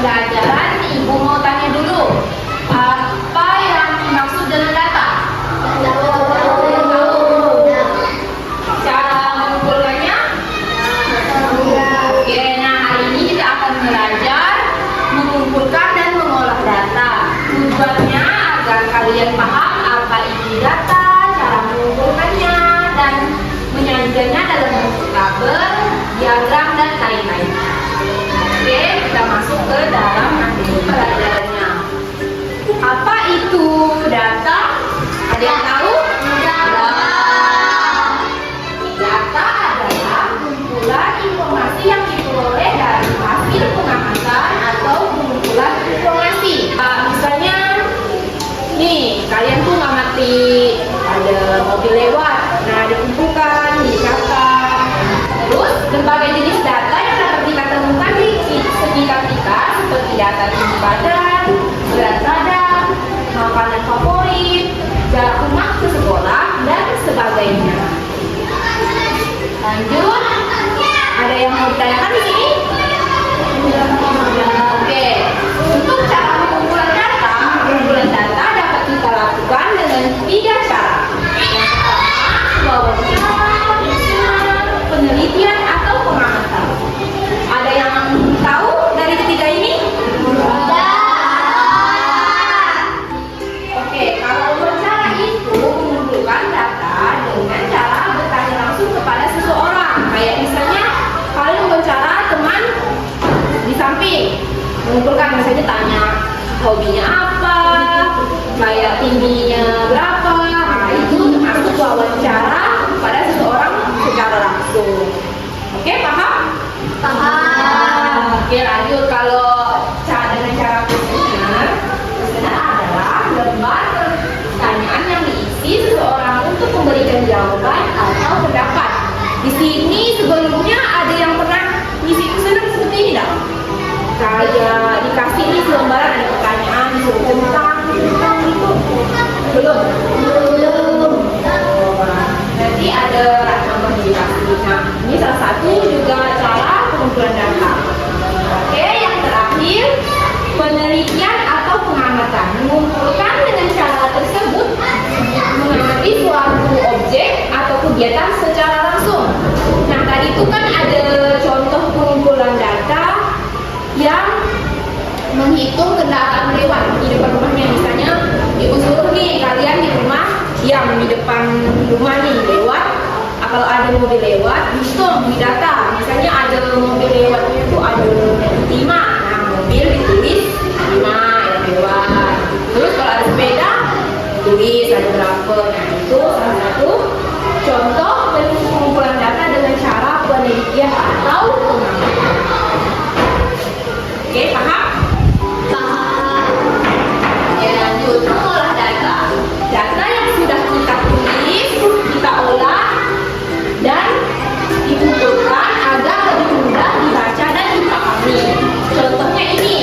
pembelajaran, Ibu mau tanya dulu, apa yang dimaksud dengan data? Cara mengumpulkannya? Oke, nah hari ini kita akan belajar mengumpulkan dan mengolah data. Tujuannya agar kalian paham apa itu data, cara mengumpulkannya, dan menyajikannya dalam bentuk tabel, diagram, dan lain-lain. Oke, kita masuk ke dalam materi pelajarannya. Apa itu data? Ada yang tahu? Data adalah kumpulan informasi yang diperoleh dari hasil pengamatan atau pengumpulan informasi. Misalnya, nih kalian tuh ngamati ada mobil lewat, nah dikumpulkan, dicatat. Terus berbagai jenis data yang dapat kita temukan di sekitar kita seperti data tinggi badan, berat badan, makanan favorit, jarak rumah ke sekolah, dan sebagainya. Lanjut, ada yang mau ditanyakan di sini? Oke, untuk cara pengumpulan data dapat kita lakukan dengan 3 cara. Yang pertama, wawancara, penelitian atau pengamatan. Ada yang tahu dari ketiga ini? Oke, kalau wawancara itu mengumpulkan data dengan cara bertanya langsung kepada seseorang. Kayak misalnya kalian wawancara teman di samping, mengumpulkan misalnya tanya hobinya apa, kayak tingginya berapa. Nah, itu termasuk wawancara pada seseorang secara langsung. Oke, paham? Paham. Oke, lanjut. Kalau dengan cara kuesioner adalah lembar pertanyaan yang diisi seseorang untuk memberikan jawaban atau pendapat. Di sini sebelumnya ada yang pernah ngisi kuesioner seperti ini enggak? Kayak dikasih ini selembaran, ada pertanyaan disuruh tentang itu. Belum. Nanti ada rangkuman dikasih. Nah, ini salah satu juga cara pengumpulan data. Oke, yang terakhir, penelitian atau pengamatan. Mengumpulkan dengan cara tersebut mengamati suatu objek atau kegiatan secara langsung. Nah, tadi itu kan ada contoh pengumpulan data yang menghitung kendaraan lewat di depan rumahnya. Misalnya ibu suruh nih kalian di rumah diam di depan rumah nih lewat. Kalau ada mobil lewat, hitung di data. Misalnya ada mobil lewatnya itu ada 5. Nah, mobil ditulis 5 yang lewat. Terus kalau ada sepeda tulis ada berapa. Nah, itu salah satu contoh pengumpulan data dengan cara penelitian atau pengamatan. Oke, paham? Paham. Ya, lanjut. Mengolah data. Data yang sudah kita tulis, kita olah dan dikumpulkan agar lebih mudah dibaca dan dipahami. Contohnya ini,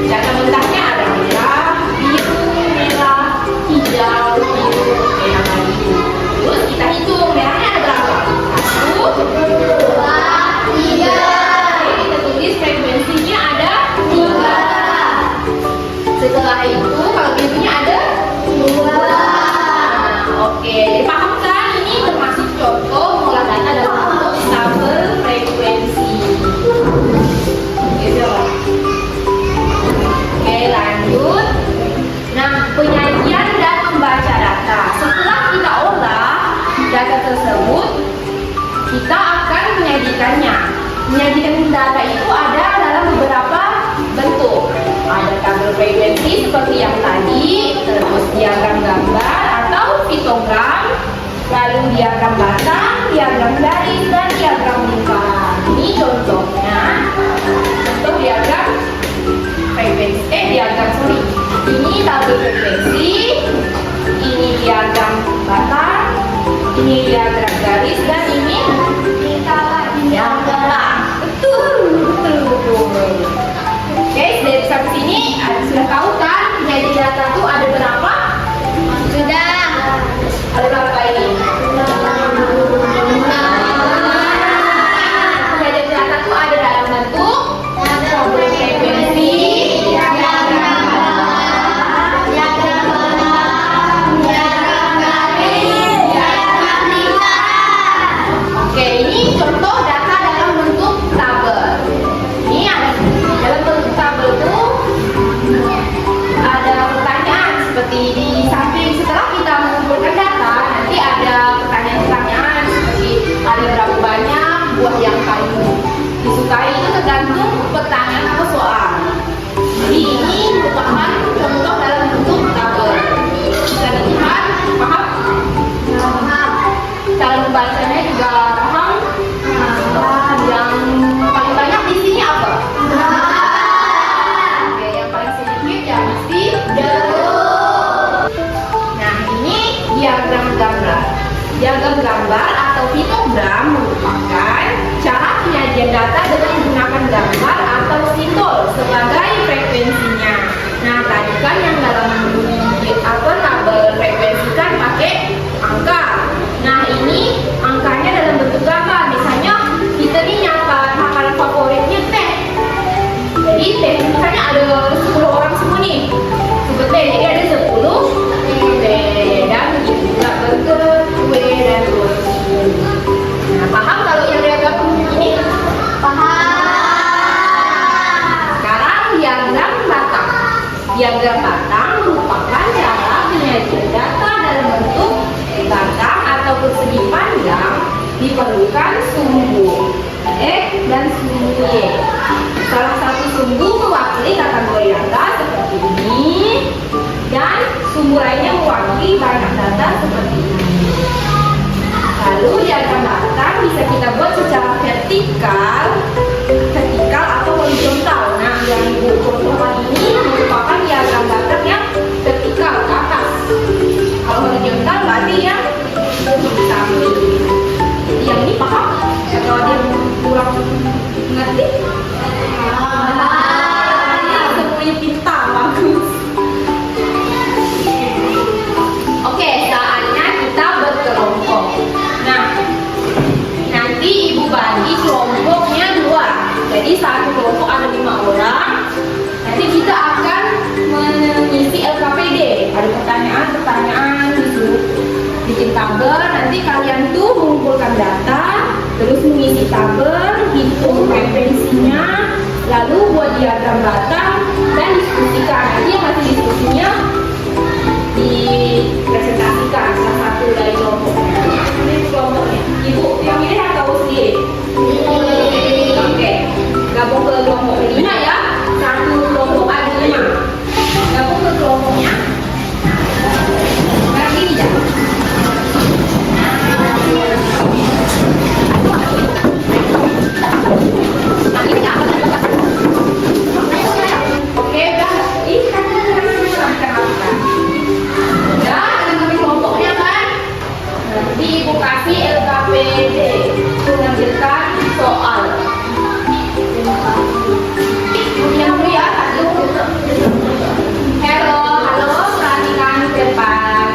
data mentahnya ada merah, biru, merah, hijau, biru, merah, biru. Terus kita hitung merahnya ada berapa? 1, 2, 3. Kita tulis frekuensinya ada 3. Setelah itu kalau birunya ada 2. Oke, jadi paham kan? Ini termasuk contoh mengolah data dalam bentuk tabel frekuensi. Gitu. Oke, lanjut. Nah, penyajian dan membaca data. Setelah kita olah data tersebut, kita akan menyajikannya. Menyajikan data itu ada dalam beberapa bentuk. Ada tabel frekuensi seperti yang tadi, terus diagram gambar atau pitogram, lalu diagram batang, diagram garis, dan diagram lingkaran. Ini contohnya. Contoh diagram frekuensi, ini tabel frekuensi, ini diagram batang, ini diagram garis, dan ini lingkaran. Betul. Oke, dari sampai sini sudah tahu kan penyajian data itu ada berapa? Sudah. Ada berapa ini? Penyajian data itu ada dalam bentuk tabel frekuensi, Diagram batang merupakan cara penyajian data dalam bentuk batang atau persegi panjang. Diperlukan sumbu X dan sumbu Y. Salah satu sumbu mewakili kategori data seperti ini, dan sumbu lainnya mewakili banyak data seperti ini. Lalu diagram batang bisa kita buat secara vertikal atau horizontal. Nah, yang Ibu contohkan ini merupakan diagram batang yang vertikal ke atas. Kalau horizontal berarti yang di samping. Yang ini paham? Atau ada yang kurang ngerti? Semuanya pintar, bagus. Oke, saatnya kita berkelompok. Nah, nanti Ibu bagi kelompoknya dua. Jadi satu kelompok ada 5 orang. Nanti kita akan mengisi LKPD. Ada pertanyaan-pertanyaan, disuruh bikin tabel. Nanti kalian tuh mengumpulkan data, terus mengisi tabel, hitung frekuensinya, lalu buat diagram batang dan diskusikan. Nanti yang hasil diskusinya dipresentasikan salah satu dari kelompoknya. Ini kelompoknya. Ibu yang ini atau sendiri? Oke, gabung ke kelompok kelima ya. Satu kelompok ada 5. Gabung ke kelompoknya. Nah, ini ya. Oke, udah. Ih, kan udah, ada kelompoknya kan? Nanti Ibu kasih LKPD mengambilkan soal. Yang ya, halo, perhatikan ke depan.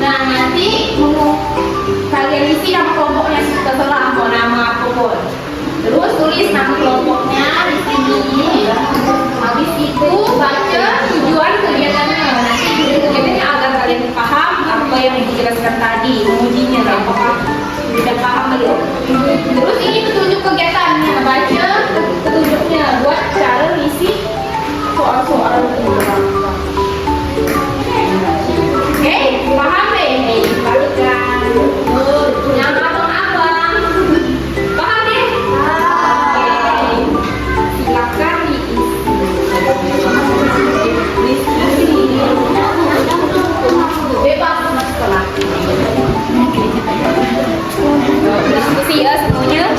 Nah, nanti kalian isi nama kelompoknya setelah mau nama apapun. Terus tulis nama kelompoknya di sini. Habis itu baca tujuan kegiatannya. Nanti tujuan kegiatannya agar kalian paham apa yang dijelaskan tadi. Mengujinya apakah sudah paham belum? Terus ini petunjuk kegiatannya. Baca petunjuknya buat cara isi soal-soal itu. Oke, paham deh? Balikkan. Nama abang. Paham deh? Oke. Silakan diisi. Bebas sama sekolah. Diskusi ya semuanya.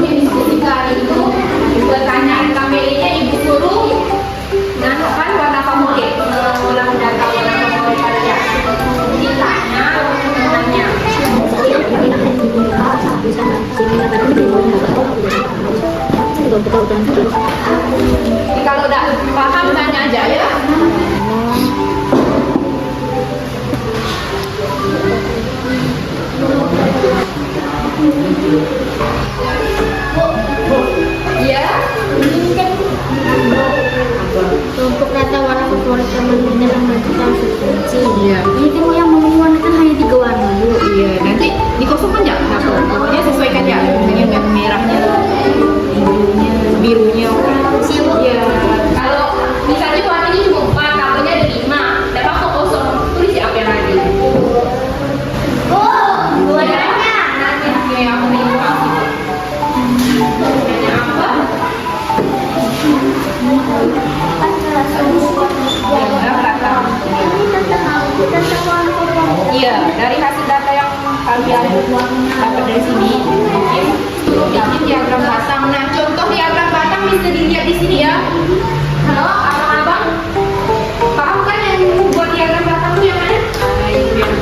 Diskusi kali itu pertanyaan KPI-nya Ibu suruh menentukan warna favorit, mengulang data warna favorit kalian. Ditanya, nanya. Kalau udah paham tanya aja ya. Iya. Kelompok data warna favorit teman dalam menentukan frekuensi. Iya. Ini kan yang mewarnakan hanya 3 warna dulu. Iya. Nanti dikosongkan ya. Pokoknya sesuaikan ya dengan yang merahnya, birunya. Iya. Kalau misalnya warnanya cuma 4, tabelnya ada 5, dapat kok kosong. Tulis ya apa yang ada. Warnanya. Nanti aku mau kasih. Warnanya apa? Iya, dari hasil data yang kalian dapat dari sini, mungkin bikin diagram batang. Nah, contoh diagram batang bisa dilihat di sini ya. Halo, abang-abang, paham kan yang buat diagram batang itu yang mana? Nah, itu yang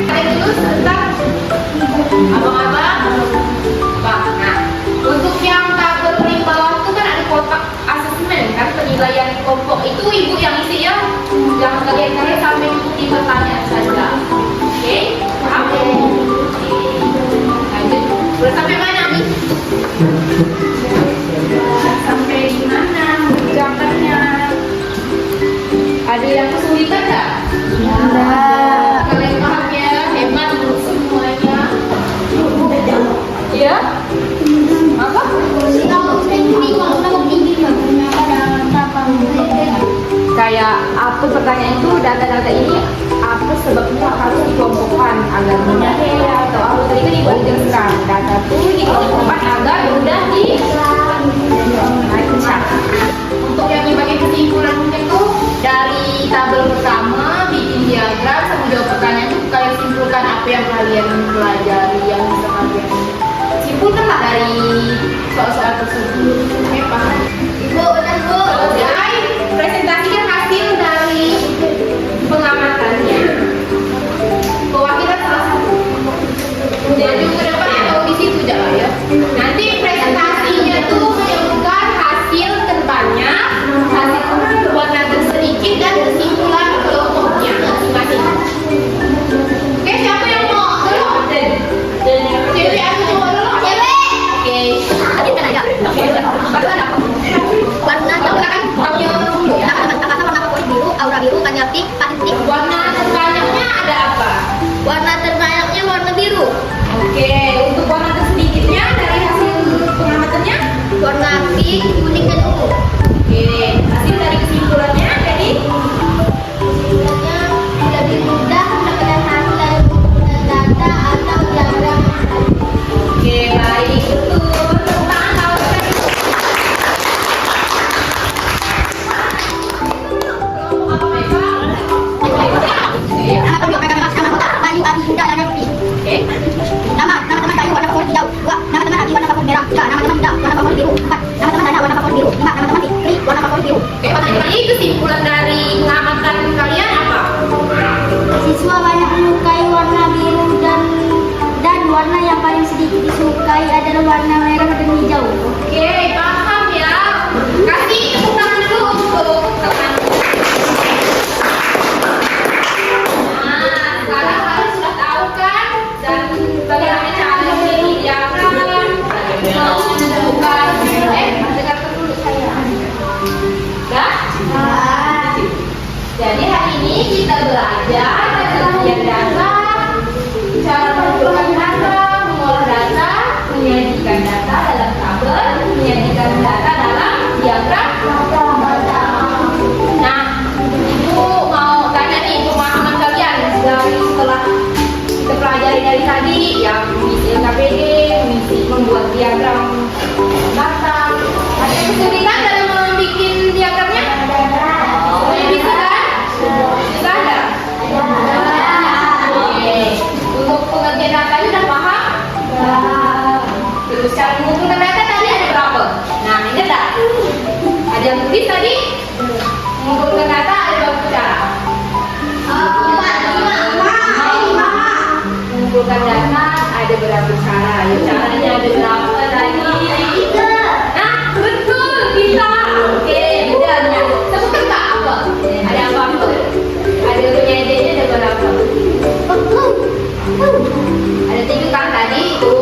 kalian dulu sebentar, abang-abang. Nah, untuk yang tabel paling bawah itu kan ada kotak asesmen kan, penilaian kelompok itu Ibu yang isi ya. Jangan kalian sampai ikuti pertanyaan saja. Oke, paham? Lanjut. Sudah sampai mana nih? Sampai di mana? Gambarnya ada Kalian paham ya? Hebat semuanya. Ya? Apa? Kayak apa pertanyaan itu, data-data ini apa sebabnya harus dikelompokkan agar mudah atau apa tadi kan ibu jelaskan data itu dikelompokkan agar mudah dibaca. Untuk yang dibagian kesimpulan itu dari tabel pertama bikin diagram sama jawab pertanyaan itu kalian simpulkan apa yang kalian pelajari yang bisa kalian simpulkan lah dari soal-soal tersebut. Oke, paham? Ibu, benar Bu. Selesai. Presentasikan hasil dari pengamatannya. Perwakilan salah satu. Jadi ke depan atau di situ jangan ya. Nanti presentasinya tuh menyebutkan hasil terbanyak, hasil warna tersedikit dan kesimpulan kelompoknya masing-masing. Oke, siapa yang mau? Cewek aku coba dulu. Cewek. Oke. Tadi kan ada. Warna kan punya ya. Kata warna favorit biru, aura biru, kanyati, patik. Warna terbanyaknya ada apa? Warna terbanyaknya warna biru. Oke, untuk warna tersedikitnya dari hasil pengamatannya warna pink, kuning dan ungu. Oke, hasil dari kesimpulannya jadi Kesimpulannya lebih mudah mendapatkan hasil dari buku dan data atau diagram. oke, baik, betul. Tepuk tangan kalau kita kelompok apa mereka? Nama penduduk mereka memang nama kota, Bayu, Abi, Bunda, dan Rafi. Oke. Nama teman Bayu warna favorit hijau. 2. Nama teman Abi warna favorit merah. 3. Nama teman Bunda warna favorit biru. 4. Nama teman Dana warna favorit biru. 5. Nama teman Fikri warna favorit biru. Oke, tadi kesimpulan dari pengamatan kalian apa? Siswa banyak menyukai warna biru dan warna yang paling sedikit disukai adalah warna merah dan hijau. Oke, paham ya. Kasih tepuk tangan dulu untuk teman. Nah, sekarang kalian sudah tahu kan dan bagaimana cara memilih diagram, menentukan dengarkan dulu saya. Dah? Jadi hari ini kita belajar bagian data, cara mengumpulkan data, mengolah data, menyajikan data dalam tabel, menyajikan data dalam diagram. Nah, Ibu mau tanya nih pemahaman kalian dari setelah kita pelajari dari tadi yang mengisi LKPD, mengisi membuat diagram data. Ada kesulitan dalam membuat diagramnya? Semuanya bisa kan? Bisa ada? Oke. Untuk pengertian datanya udah paham? Terus cara mengumpulkan data tadi ada berapa? Nah, ini ada. Ada yang tulis tadi? Mengumpulkan data ada berapa cara? Mengumpulkan data ada berapa cara? Ya, caranya ada berapa tadi? Nah, betul bisa. Oke, benar. Sebutkan tak apa? Ada apa? Ada penyajiannya ada berapa? Ada 3 kan tadi itu.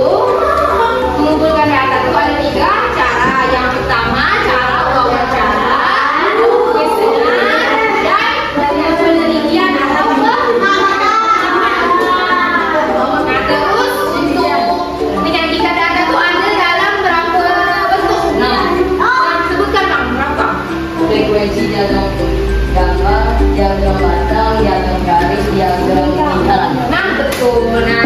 Mengumpulkan data itu ada 3 cara. Yang pertama cara wawancara, kuesioner, dan penelitian atau nah, terus untuk menyajikan data itu ada dalam berapa bentuk? Nah, sebutkan Bang, berapa? Frekuensi diagram gambar, diagram batang, diagram garis, diagram lingkaran. Nah, betul. Nah,